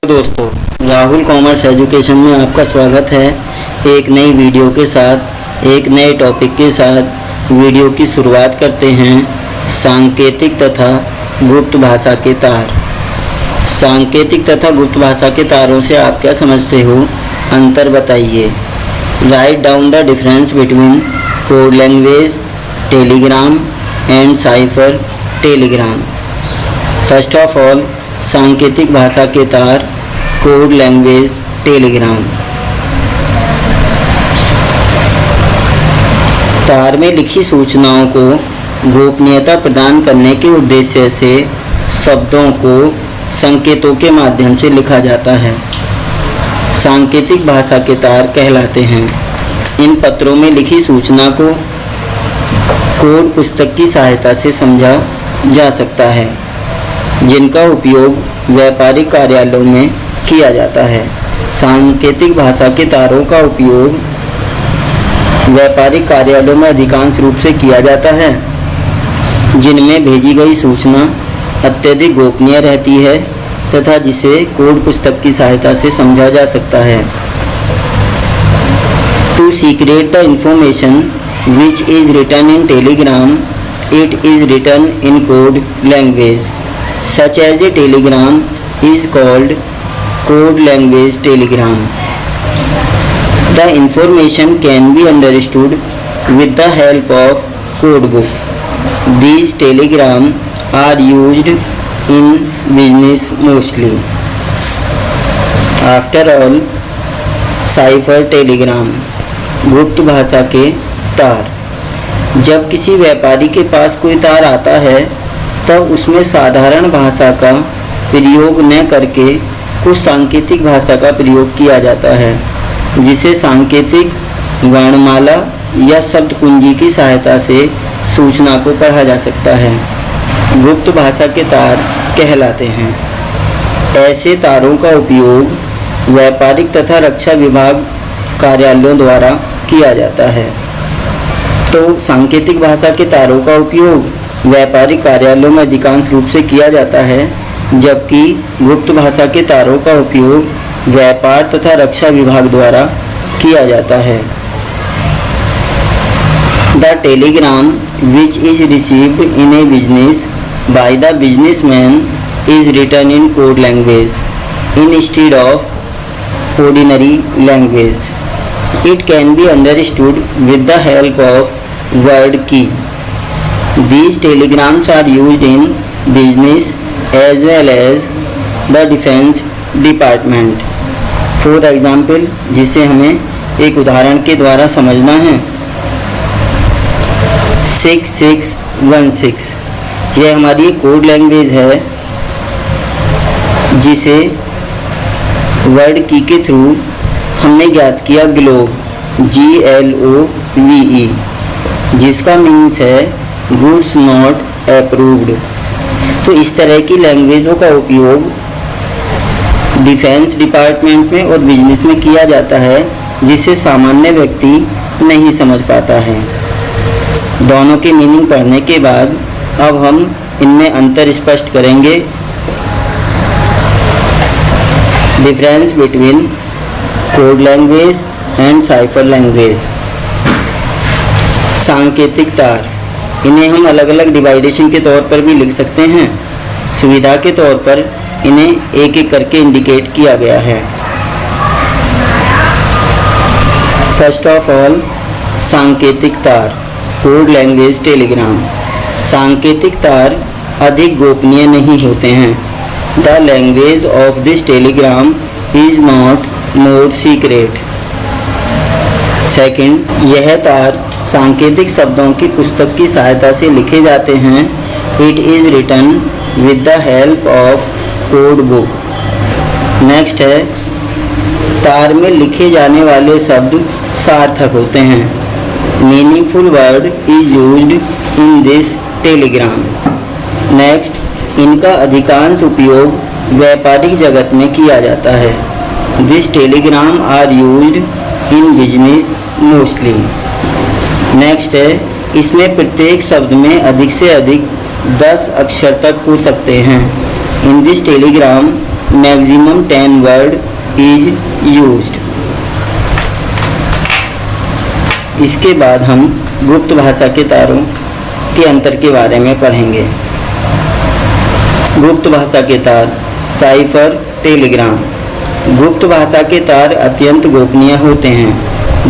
दोस्तों, Rahul commerce education में आपका स्वागत है। एक नई वीडियो के साथ, एक नए टॉपिक के साथ वीडियो की शुरुआत करते हैं। सांकेतिक तथा गुप्त भाषा के तार। सांकेतिक तथा गुप्त भाषा के तारों से आप क्या समझते हो? अंतर बताइए। Write down the difference between code language Telegram and cipher Telegram. First of all, सांकेतिक भाषा के तार, कोड लैंग्वेज टेलीग्राम। तार में लिखी सूचनाओं को गोपनीयता प्रदान करने के उद्देश्य से शब्दों को संकेतों के माध्यम से लिखा जाता है। सांकेतिक भाषा के तार कहलाते हैं। इन पत्रों में लिखी सूचना को कोड पुस्तक की सहायता से समझा जा सकता है, जिनका उपयोग व्यापारिक कार्यालयों में किया जाता है। सांकेतिक भाषा के तारों का उपयोग व्यापारिक कार्यालयों में अधिकांश रूप से किया जाता है, जिनमें भेजी गई सूचना अत्यधिक गोपनीय रहती है तथा जिसे कोड पुस्तक की सहायता से समझा जा सकता है। To secret the information which is written in telegram, it is written in code language, such as a telegram is called code language telegram. The information can be understood with the help of code book. These telegrams are used in business mostly. After all, cipher telegram, गुप्त भाषा के तार। जब किसी व्यापारी के पास कोई तार आता है तब उसमें साधारण भाषा का प्रयोग न करके कुछ सांकेतिक भाषा का प्रयोग किया जाता है, जिसे सांकेतिक वर्णमाला या शब्द कुंजी की सहायता से सूचना को पढ़ा जा सकता है। गुप्त भाषा के तार कहलाते हैं। ऐसे तारों का उपयोग व्यापारिक तथा रक्षा विभाग कार्यालयों द्वारा किया जाता है। तो सांकेतिक भाषा के तारों का उपयोग व्यापारिक कार्यालयों में अधिकांश रूप से किया जाता है, जबकि गुप्त भाषा के तारों का उपयोग व्यापार तथा रक्षा विभाग द्वारा किया जाता है। The telegram which is received in a business by the businessman is written in code language instead of ordinary language. It can be understood with the help of word key. These telegrams are used in business as well as the defense department. For example, जिसे हमें एक उदाहरण के द्वारा समझना है, 6616 यह हमारी एक कोड लैंग्वेज है, जिसे वर्ड की के थ्रू हमने ज्ञात किया ग्लोब, GLOVE, जिसका मीन्स है गुड्स नॉट अप्रूव्ड। तो इस तरह की लैंग्वेजों का उपयोग डिफेंस डिपार्टमेंट में और बिजनेस में किया जाता है, जिसे सामान्य व्यक्ति नहीं समझ पाता है। दोनों के मीनिंग पढ़ने के बाद अब हम इनमें अंतर स्पष्ट करेंगे। Difference between code language and cipher language. सांकेतिक तार, इन्हें हम अलग अलग डिवाइडेशन के तौर पर भी लिख सकते हैं। सुविधा के तौर पर इन्हें एक एक करके इंडिकेट किया गया है। फर्स्ट ऑफ ऑल, सांकेतिक तार, कोड लैंग्वेज टेलीग्राम। सांकेतिक तार अधिक गोपनीय नहीं होते हैं। The language of this Telegram is not more secret. Second, यह तार सांकेतिक शब्दों की पुस्तक की सहायता से लिखे जाते हैं। It is written with the help of code book. Next है, तार में लिखे जाने वाले शब्द सार्थक होते हैं। Meaningful word is used in this Telegram. Next, इनका अधिकांश उपयोग व्यापारिक जगत में किया जाता है। This telegram are used in business mostly. Next है, इसमें प्रत्येक शब्द में अधिक से अधिक 10 अक्षर तक हो सकते हैं। In this telegram, maximum 10 word is used. इसके बाद हम गुप्त भाषा के तारों के अंतर के बारे में पढ़ेंगे। गुप्त भाषा के तार, साइफर टेलीग्राम। गुप्त भाषा के तार अत्यंत गोपनीय होते हैं।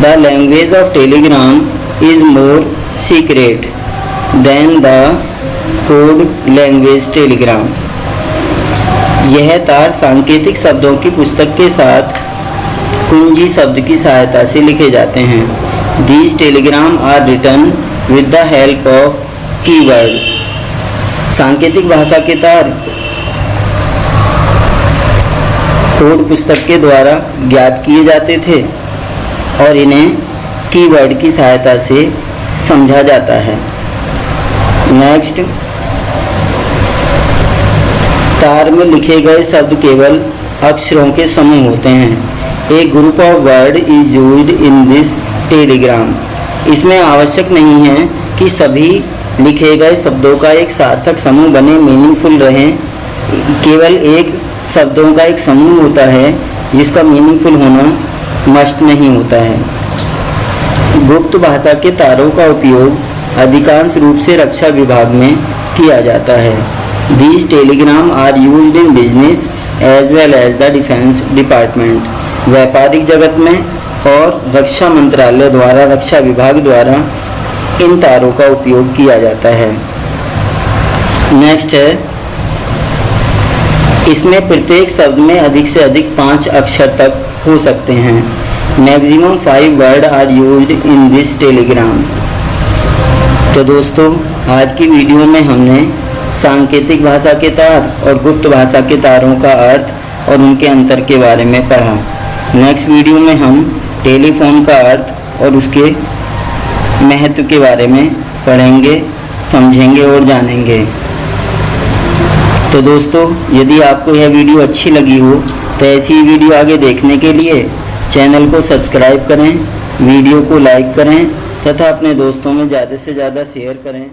The language of telegram is more secret than the code language telegram. यह तार सांकेतिक शब्दों की पुस्तक के साथ कुंजी शब्द की सहायता से लिखे जाते हैं। These telegram are written with the help of keyword। सांकेतिक भाषा के तार कोड पुस्तक के द्वारा ज्ञात किए जाते थे और इन्हें कीवर्ड की सहायता से समझा जाता है। नेक्स्ट, तार में लिखे गए शब्द केवल अक्षरों के समूह होते हैं। A group of word is used in this telegram. इसमें आवश्यक नहीं है कि सभी लिखे गए शब्दों का एक सार्थक समूह बने, मीनिंगफुल रहें। केवल एक शब्दों का एक समूह होता है जिसका मीनिंगफुल होना मस्ट नहीं होता है। गुप्त भाषा के तारों का उपयोग अधिकांश रूप से रक्षा विभाग में किया जाता है। These telegram are used in business as well as the defense department। व्यापारिक जगत में और रक्षा मंत्रालय द्वारा, रक्षा विभाग द्वारा इन तारों का उपयोग किया जाता है। नेक्स्ट है, इसमें प्रत्येक शब्द में अधिक से अधिक 5 अक्षर तक हो सकते हैं। Maximum 5 word are used in this telegram. तो दोस्तों, आज की वीडियो में हमने सांकेतिक भाषा के तार और गुप्त भाषा के तारों का अर्थ और उनके अंतर के बारे में पढ़ा। नेक्स्ट वीडियो में हम टेलीफोन का अर्थ और उसके महत्व के बारे में पढ़ेंगे, समझेंगे और जानेंगे। तो दोस्तों, यदि आपको यह वीडियो अच्छी लगी हो तो ऐसी वीडियो आगे देखने के लिए चैनल को सब्सक्राइब करें, वीडियो को लाइक करें तथा अपने दोस्तों में ज़्यादा से ज़्यादा शेयर करें।